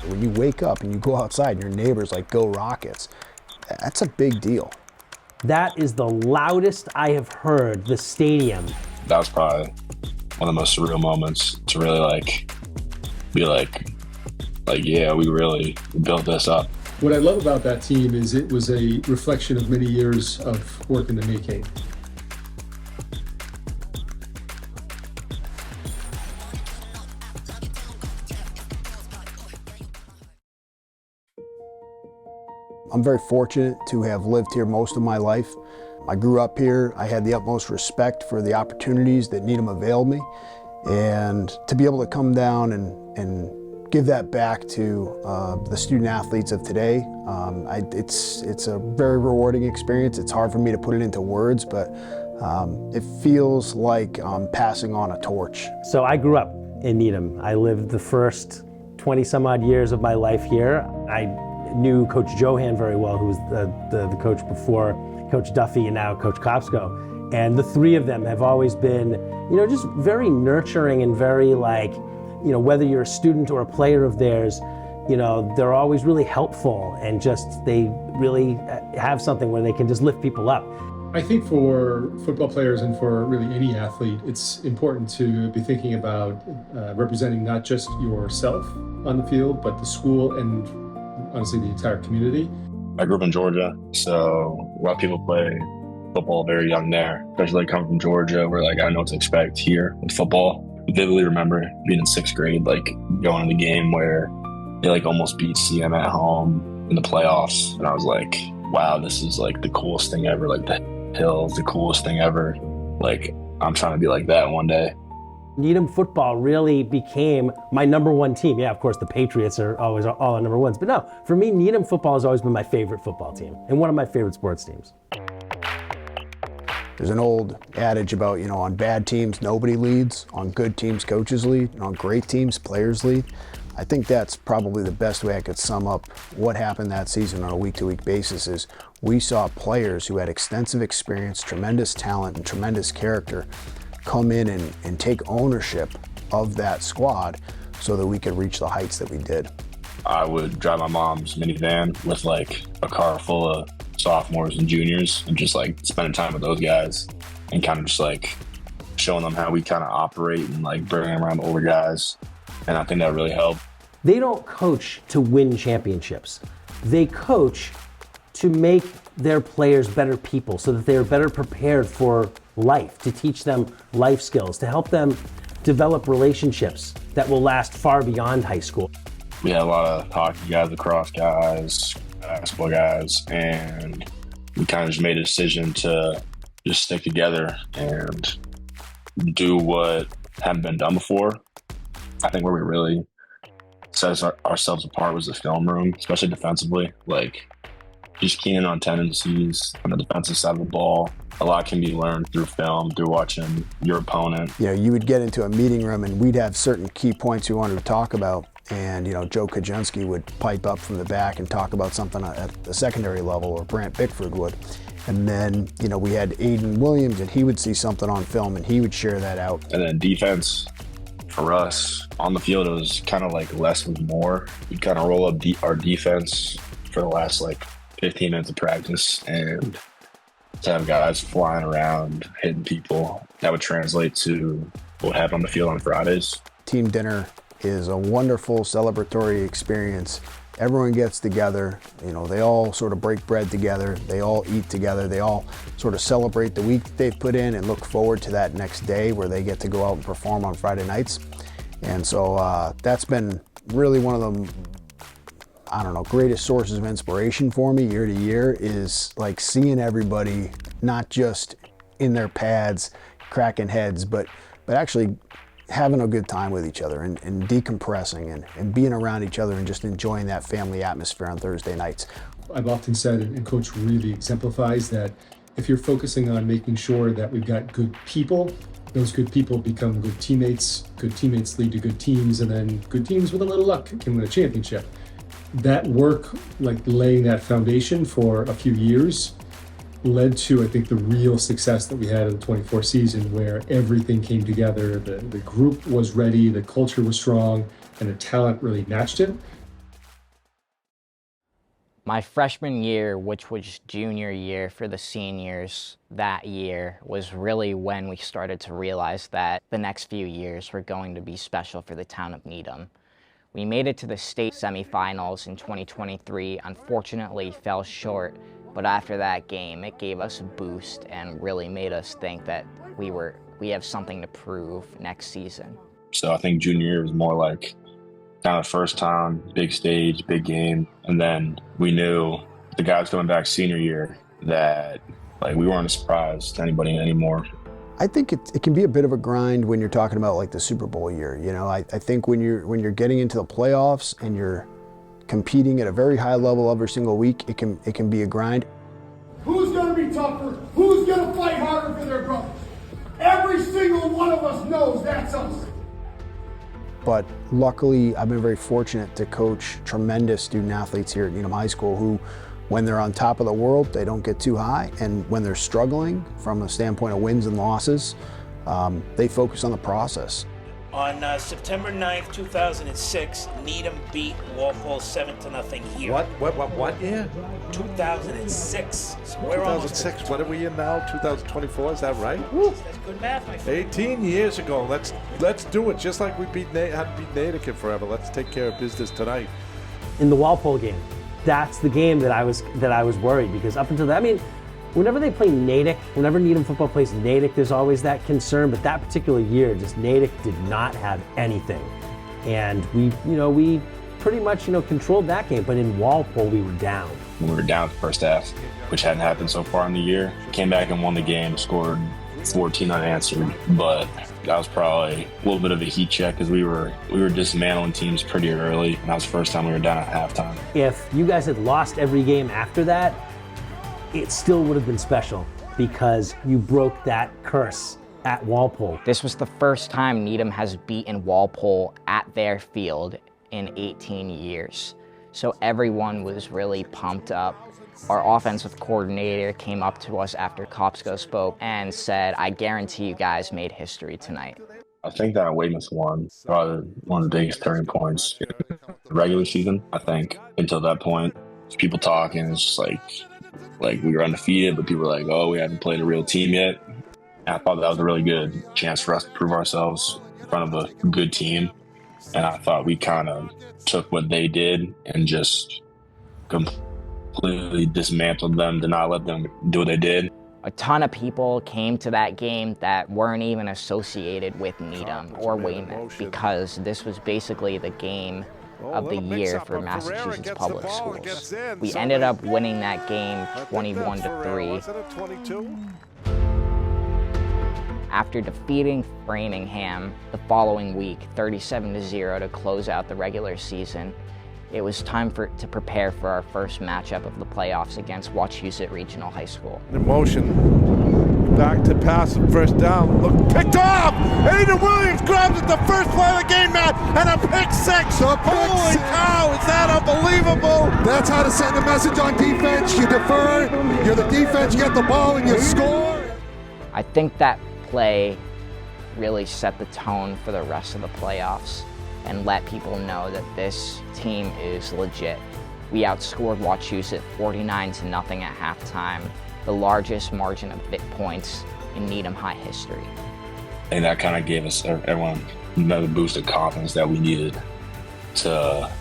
When you wake up and you go outside and your neighbor's like, "Go Rockets," that's a big deal. That is the loudest I have heard the stadium. That was probably one of the most surreal moments to really be like, yeah, we really built this up. What I love about that team is it was a reflection of many years of work in the making. I'm very fortunate to have lived here most of my life. I grew up here. I had the utmost respect for the opportunities that Needham availed me. And to be able to come down and give that back to the student athletes of today, it's a very rewarding experience. It's hard for me to put it into words, but it feels like I'm passing on a torch. So I grew up in Needham. I lived the first 20 some odd years of my life here. I knew Coach Johan very well, who was the coach before Coach Duffy and now Coach Kopsko. And the three of them have always been, just very nurturing and very whether you're a student or a player of theirs, they're always really helpful and just, they really have something where they can just lift people up. I think for football players and for really any athlete, it's important to be thinking about representing not just yourself on the field, but the school and honestly the entire community. I grew up in Georgia, so a lot of people play football very young there, especially coming from Georgia, where I know what to expect here with football. I vividly remember being in 6th grade, going to the game where they almost beat CM at home in the playoffs, and I was like, wow, this is the coolest thing ever. The Hill's the coolest thing ever. I'm trying to be like that one day. Needham football really became my number one team. Yeah, of course, the Patriots are always all our number ones. But no, for me, Needham football has always been my favorite football team and one of my favorite sports teams. There's an old adage about, on bad teams, nobody leads. On good teams, coaches lead. And on great teams, players lead. I think that's probably the best way I could sum up what happened that season on a week-to-week basis is we saw players who had extensive experience, tremendous talent, and tremendous character come in and take ownership of that squad so that we could reach the heights that we did. I would drive my mom's minivan with a car full of sophomores and juniors and just spending time with those guys and kind of just showing them how we kind of operate and bringing around older guys. And I think that really helped. They don't coach to win championships. They coach to make their players better people so that they're better prepared for life, to teach them life skills, to help them develop relationships that will last far beyond high school. We had a lot of hockey guys, lacrosse guys, basketball guys, and we kind of just made a decision to just stick together and do what hadn't been done before. I think where we really set ourselves apart was the film room, especially defensively. Just keen in on tendencies on the defensive side of the ball. A lot can be learned through film, through watching your opponent. You would get into a meeting room and we'd have certain key points we wanted to talk about. And, Joe Kaczynski would pipe up from the back and talk about something at the secondary level, or Brant Bickford would. And then, we had Aiden Williams and he would see something on film and he would share that out. And then defense, for us, on the field, it was kind of less was more. We'd kind of roll up our defense for the last 15 minutes of practice and to have guys flying around, hitting people. That would translate to what happened on the field on Fridays. Team dinner is a wonderful celebratory experience. Everyone gets together, they all sort of break bread together, they all eat together, they all sort of celebrate the week that they've put in and look forward to that next day where they get to go out and perform on Friday nights. And so that's been really one of the, greatest sources of inspiration for me year to year is seeing everybody not just in their pads, cracking heads, but actually having a good time with each other and decompressing and being around each other and just enjoying that family atmosphere on Thursday nights. I've often said, and Coach really exemplifies, that if you're focusing on making sure that we've got good people, those good people become good teammates lead to good teams, and then good teams with a little luck can win a championship. That work, laying that foundation for a few years, led to, I think, the real success that we had in the 24 season, where everything came together. The group was ready, the culture was strong, and the talent really matched it. My freshman year, which was junior year for the seniors that year, was really when we started to realize that the next few years were going to be special for the town of Needham. We made it to the state semifinals in 2023, unfortunately fell short, but after that game, it gave us a boost and really made us think that we have something to prove next season. So I think junior year was more like kind of first time, big stage, big game. And then we knew the guys coming back senior year that like we weren't a surprise to anybody anymore. I think it can be a bit of a grind when you're talking about like the Super Bowl year. You know, I think when you're getting into the playoffs and you're competing at a very high level every single week, it can be a grind. Who's gonna be tougher? Who's gonna fight harder for their brothers? Every single one of us knows that's us. But luckily, I've been very fortunate to coach tremendous student athletes here at Needham High School who, when they're on top of the world, they don't get too high. And when they're struggling from a standpoint of wins and losses, they focus on the process. On September 9th, 2006, Needham beat Walpole 7-0 here. What year? 2006. So we're almost 2006. What are we in now? 2024. Is that right? Woo. That's good math, my friend. 18 years ago. Let's do it. Just like we had beat Natick forever. Let's take care of business tonight. In the Walpole game, that's the game that I was worried, because up until that, I mean, whenever they play Natick, whenever Needham football plays Natick, there's always that concern. But that particular year, just Natick did not have anything, and we pretty much controlled that game. But in Walpole, we were down. We were down the first half, which hadn't happened so far in the year. Came back and won the game, scored 14 unanswered, but that was probably a little bit of a heat check because we were dismantling teams pretty early, and that was the first time we were down at halftime. If you guys had lost every game after that, it still would have been special because you broke that curse at Walpole. This was the first time Needham has beaten Walpole at their field in 18 years. So everyone was really pumped up. Our offensive coordinator came up to us after Kopsko spoke and said, "I guarantee you guys made history tonight." I think that Weymouth won, probably one of the biggest turning points in the regular season. I think until that point, people talking, it's just like we were undefeated, but people were like, "Oh, we haven't played a real team yet." And I thought that was a really good chance for us to prove ourselves in front of a good team. And I thought we kind of took what they did and just completely dismantled them, did not let them do what they did. A ton of people came to that game that weren't even associated with Needham or Weymouth, because this was basically the game of the year for Massachusetts public schools. We ended up winning that game 21-3. After defeating Framingham the following week, 37-0 to close out the regular season, it was time to prepare for our first matchup of the playoffs against Wachusett Regional High School. In motion, back to pass, first down, look, picked off! Aiden Williams grabs it, the first play of the game, Matt, and a pick six! Holy cow, is that unbelievable? That's how to send a message on defense. You defer, you're the defense, you get the ball and you score. I think that play really set the tone for the rest of the playoffs and let people know that this team is legit. We outscored Wachusett 49-0 at halftime, the largest margin of points in Needham High history. And that kind of gave us, everyone, another boost of confidence that we needed to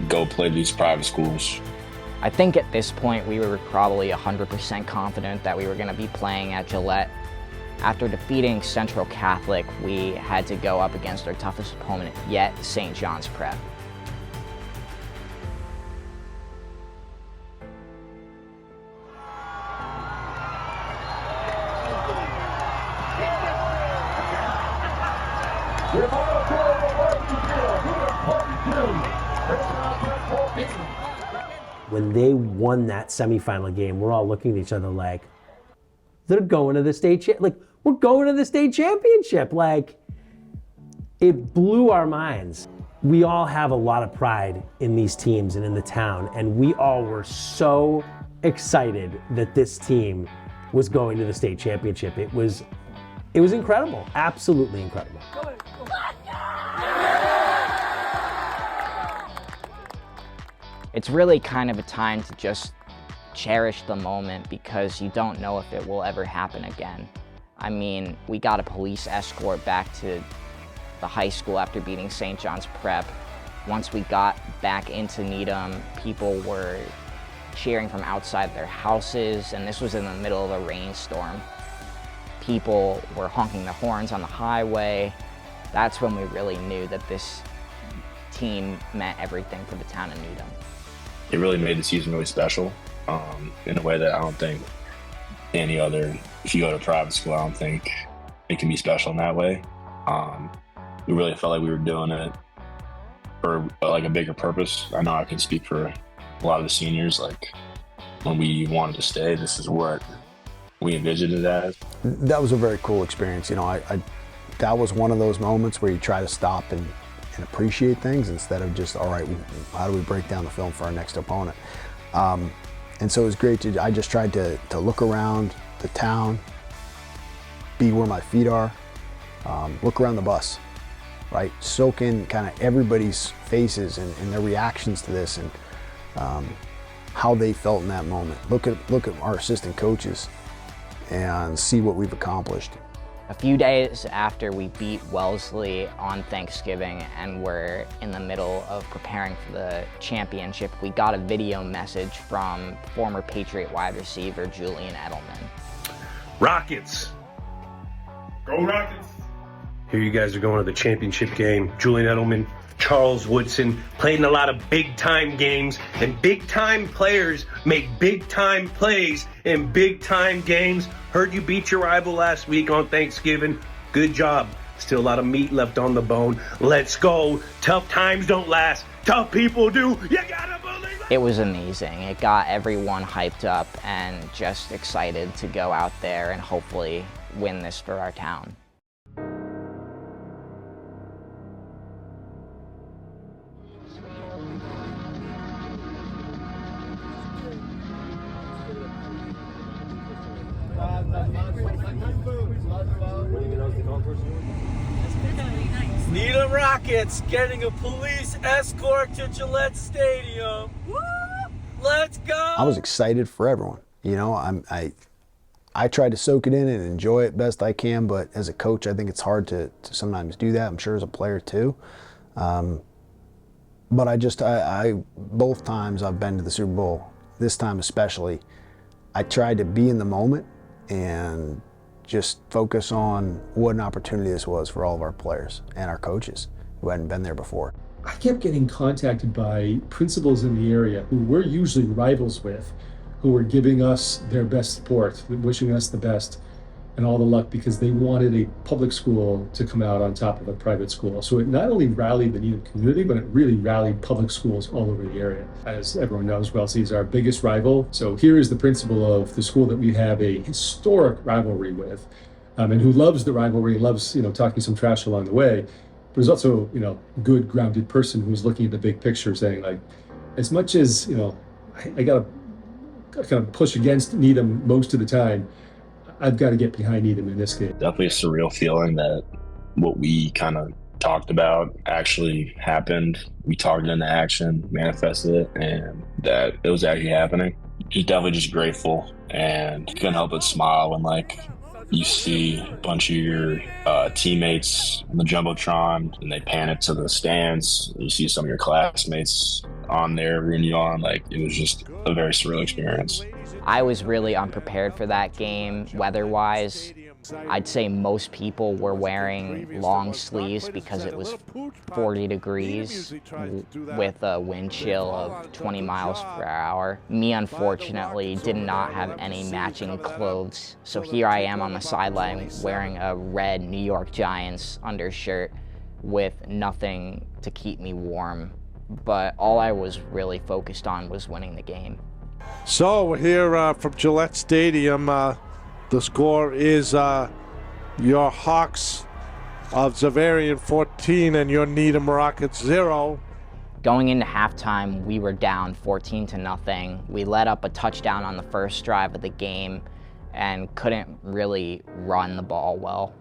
go play these private schools. I think at this point we were probably 100% confident that we were going to be playing at Gillette. After defeating Central Catholic, we had to go up against our toughest opponent yet, St. John's Prep. When they won that semifinal game, we're all looking at each other like, they're going to the state we're going to the state championship. Like, it blew our minds. We all have a lot of pride in these teams and in the town, and we all were so excited that this team was going to the state championship. It was incredible, absolutely incredible. It's really kind of a time to just cherish the moment because you don't know if it will ever happen again. I mean, we got a police escort back to the high school after beating St. John's Prep. Once we got back into Needham, people were cheering from outside their houses, and this was in the middle of a rainstorm. People were honking their horns on the highway. That's when we really knew that this team meant everything for the town of Needham. It really made the season really special in a way that I don't think any other, if you go to private school, I don't think it can be special in that way. We really felt like we were doing it for like a bigger purpose. I know I can speak for a lot of the seniors, like when we wanted to stay, this is what we envisioned it as. That was a very cool experience. You know, that was one of those moments where you try to stop and appreciate things instead of just, all right, how do we break down the film for our next opponent? And so it was great I just tried to look around the town, be where my feet are, look around the bus, right? Soak in kind of everybody's faces and their reactions to this and how they felt in that moment. Look at our assistant coaches and see what we've accomplished. A few days after we beat Wellesley on Thanksgiving and we're in the middle of preparing for the championship, we got a video message from former Patriot wide receiver Julian Edelman. Rockets! Go Rockets! Here you guys are going to the championship game. Julian Edelman, Charles Woodson, played in a lot of big-time games, and big-time players make big-time plays in big-time games. Heard you beat your rival last week on Thanksgiving. Good job. Still a lot of meat left on the bone. Let's go. Tough times don't last. Tough people do. You gotta believe it. It was amazing. It got everyone hyped up and just excited to go out there and hopefully win this for our town. Needham Rockets getting a police escort to Gillette Stadium. Woo! Let's go! I was excited for everyone. You know, I tried to soak it in and enjoy it best I can, but as a coach, I think it's hard to sometimes do that. I'm sure as a player too. But I both times I've been to the Super Bowl, this time especially, I tried to be in the moment and just focus on what an opportunity this was for all of our players and our coaches who hadn't been there before. I kept getting contacted by principals in the area who we're usually rivals with, who were giving us their best support, wishing us the best and all the luck because they wanted a public school to come out on top of a private school. So it not only rallied the Needham community, but it really rallied public schools all over the area. As everyone knows, Wellesley is our biggest rival. So here is the principal of the school that we have a historic rivalry with, and who loves the rivalry, loves, talking some trash along the way, but is also, a good grounded person who's looking at the big picture saying, like, as much as, I gotta kind of push against Needham most of the time, I've got to get behind Needham in this game. Definitely a surreal feeling that what we kind of talked about actually happened. We talked into action, manifested it, and that it was actually happening. Definitely just grateful, and couldn't help but smile when, like, you see a bunch of your teammates on the Jumbotron and they pan it to the stands. You see some of your classmates on there rooting you on. Like, it was just a very surreal experience. I was really unprepared for that game weather-wise. I'd say most people were wearing long sleeves because it was 40 degrees with a wind chill of 20 miles per hour. Me, unfortunately, did not have any matching clothes. So here I am on the sideline wearing a red New York Giants undershirt with nothing to keep me warm. But all I was really focused on was winning the game. So we're here from Gillette Stadium. The score is your Hawks of Zavarian 14 and your Needham Rockets 0. Going into halftime, we were down 14-0. We let up a touchdown on the first drive of the game and couldn't really run the ball well.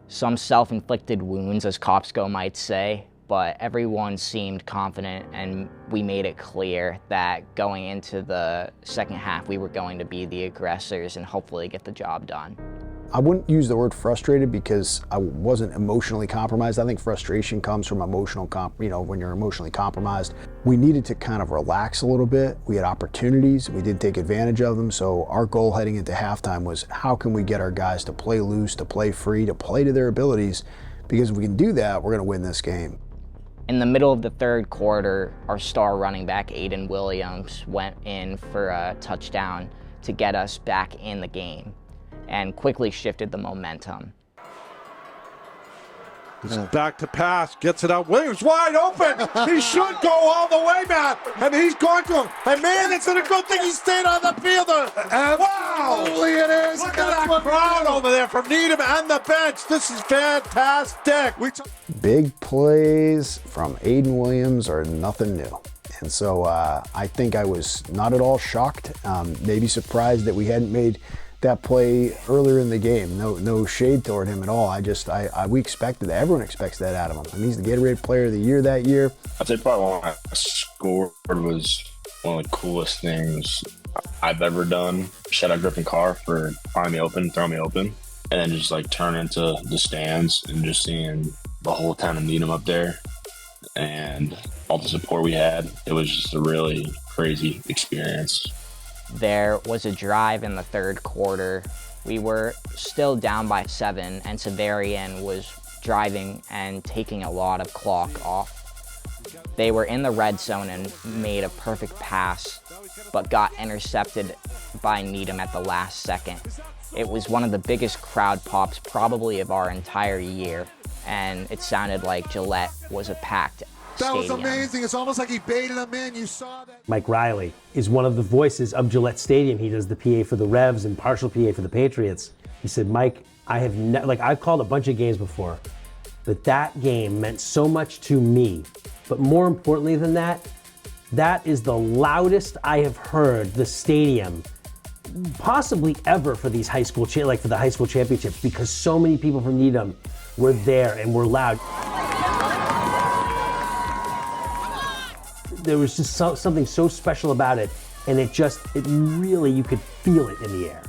Some self-inflicted wounds, as Kopsko might say, but everyone seemed confident, and we made it clear that going into the second half, we were going to be the aggressors and hopefully get the job done. I wouldn't use the word frustrated because I wasn't emotionally compromised. I think frustration comes from when you're emotionally compromised. We needed to kind of relax a little bit. We had opportunities, we did take advantage of them. So our goal heading into halftime was, how can we get our guys to play loose, to play free, to play to their abilities? Because if we can do that, we're gonna win this game. In the middle of the third quarter, our star running back, Aiden Williams, went in for a touchdown to get us back in the game and quickly shifted the momentum. Back to pass, gets it out. Williams wide open. He should go all the way, Matt. And he's going to him. And man, it's a good thing he stayed on the field. Absolutely it is. Look at that crowd over there from Needham and the bench. This is fantastic. Big plays from Aiden Williams are nothing new. And so I think I was not at all shocked, maybe surprised that we hadn't made that play earlier in the game. No shade toward him at all. We expected that. Everyone expects that out of him. I mean, he's the Gatorade Player of the Year that year. I'd say probably when I scored was one of the coolest things I've ever done. Shout out Griffin Carr for finding me open, throwing me open, and then just like turn into the stands and just seeing the whole town of Needham up there and all the support we had. It was just a really crazy experience. There was a drive in the third quarter. We were still down by 7, and Severian was driving and taking a lot of clock off. They were in the red zone and made a perfect pass, but got intercepted by Needham at the last second. It was one of the biggest crowd pops probably of our entire year, and it sounded like Gillette was a packed That was stadium. amazing. It's almost like he baited him in. You saw that. Mike Riley is one of the voices of Gillette Stadium. He does the PA for the Revs and partial PA for the Patriots. He said, Mike, I've called a bunch of games before, but that game meant so much to me. But more importantly than that, that is the loudest I have heard the stadium possibly ever for these high school, for the high school championships, because so many people from Needham were there and were loud. There was just something so special about it, and it really, you could feel it in the air.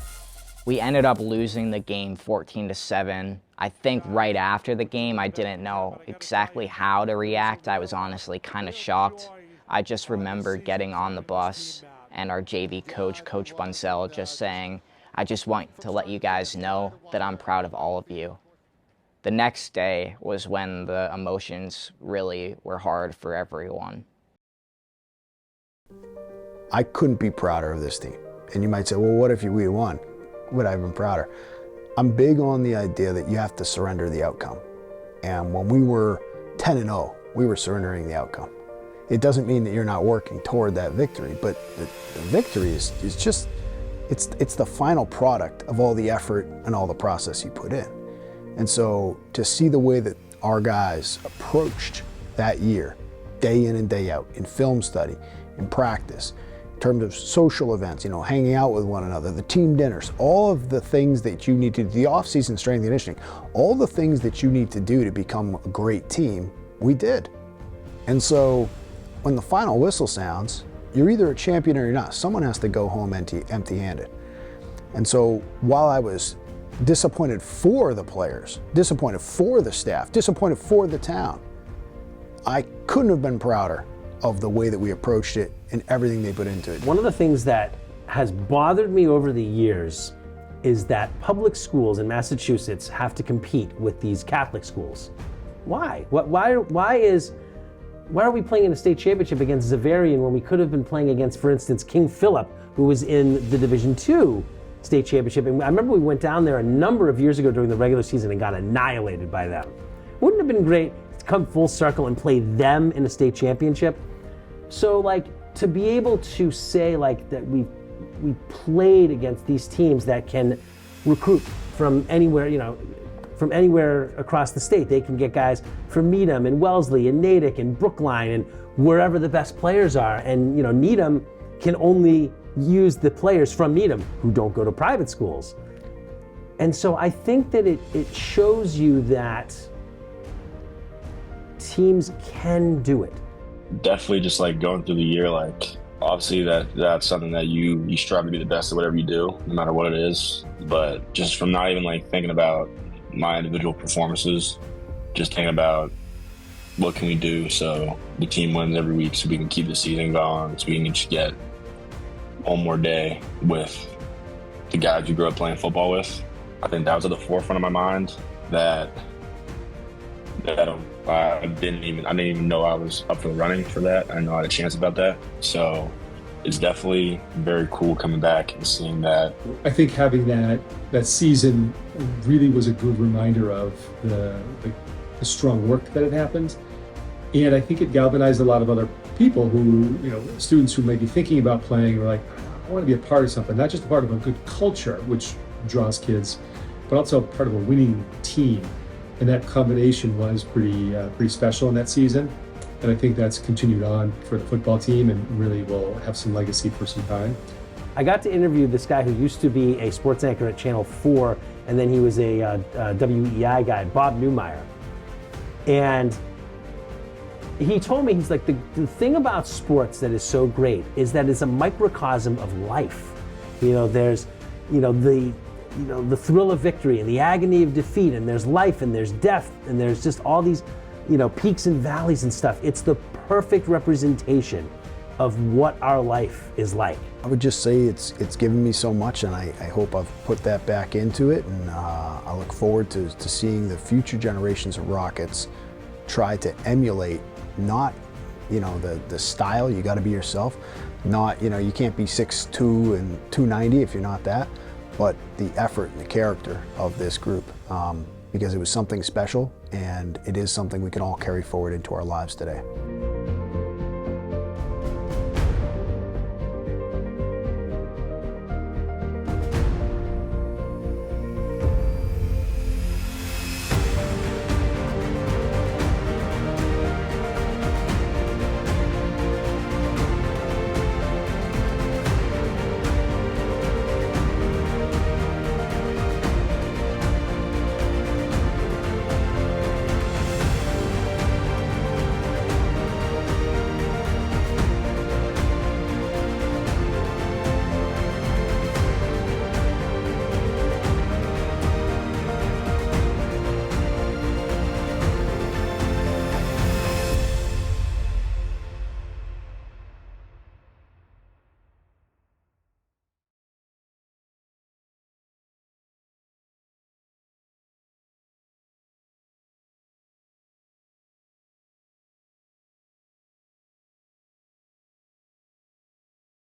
We ended up losing the game 14-7. I think right after the game, I didn't know exactly how to react. I was honestly kind of shocked. I just remember getting on the bus and our JV coach, Coach Bunsell, just saying, I just want to let you guys know that I'm proud of all of you. The next day was when the emotions really were hard for everyone. I couldn't be prouder of this team. And you might say, well, what if we won? Would I have been prouder? I'm big on the idea that you have to surrender the outcome. And when we were 10-0, we were surrendering the outcome. It doesn't mean that you're not working toward that victory, but the victory is just, it's the final product of all the effort and all the process you put in. And so to see the way that our guys approached that year, day in and day out, in film study, in practice, in terms of social events, hanging out with one another, the team dinners, all of the things that you need to do, the off-season strength and conditioning, all the things that you need to do to become a great team, we did. And so when the final whistle sounds, you're either a champion or you're not. Someone has to go home empty-handed. And so while I was disappointed for the players, disappointed for the staff, disappointed for the town, I couldn't have been prouder of the way that we approached it and everything they put into it. One of the things that has bothered me over the years is that public schools in Massachusetts have to compete with these Catholic schools. Why? Why are we playing in a state championship against Xaverian when we could have been playing against, for instance, King Philip, who was in the Division II state championship? And I remember we went down there a number of years ago during the regular season and got annihilated by them. Wouldn't it have been great to come full circle and play them in a state championship? So to be able to say that we played against these teams that can recruit from anywhere, from anywhere across the state. They can get guys from Needham and Wellesley and Natick and Brookline and wherever the best players are. And Needham can only use the players from Needham who don't go to private schools. And so I think that it shows you that teams can do it. Definitely just like going through the year, like obviously that's something that you strive to be the best at whatever you do, no matter what it is. But just from not even like thinking about my individual performances, just thinking about what can we do so the team wins every week, so we can keep the season going, so we can just get one more day with the guys you grew up playing football with. I think that was at the forefront of my mind. That I didn't even know I was up for the running for that. I didn't know I had a chance about that. So it's definitely very cool coming back and seeing that. I think having that season really was a good reminder of the strong work that had happened. And I think it galvanized a lot of other people who, students who may be thinking about playing, or like, I want to be a part of something, not just a part of a good culture, which draws kids, but also part of a winning team. And that combination was pretty special in that season. And I think that's continued on for the football team and really will have some legacy for some time. I got to interview this guy who used to be a sports anchor at Channel 4, and then he was a WEI guy, Bob Newmeyer. And he told me, he's like, the thing about sports that is so great is that it's a microcosm of life. There's, the thrill of victory and the agony of defeat, and there's life and there's death, and there's just all these, peaks and valleys and stuff. It's the perfect representation of what our life is like. I would just say it's given me so much, and I hope I've put that back into it, and I look forward to seeing the future generations of Rockets try to emulate not, the style. You got to be yourself. Not, you can't be 6'2" and 290 if you're not that, but the effort and the character of this group, because it was something special, and it is something we can all carry forward into our lives today.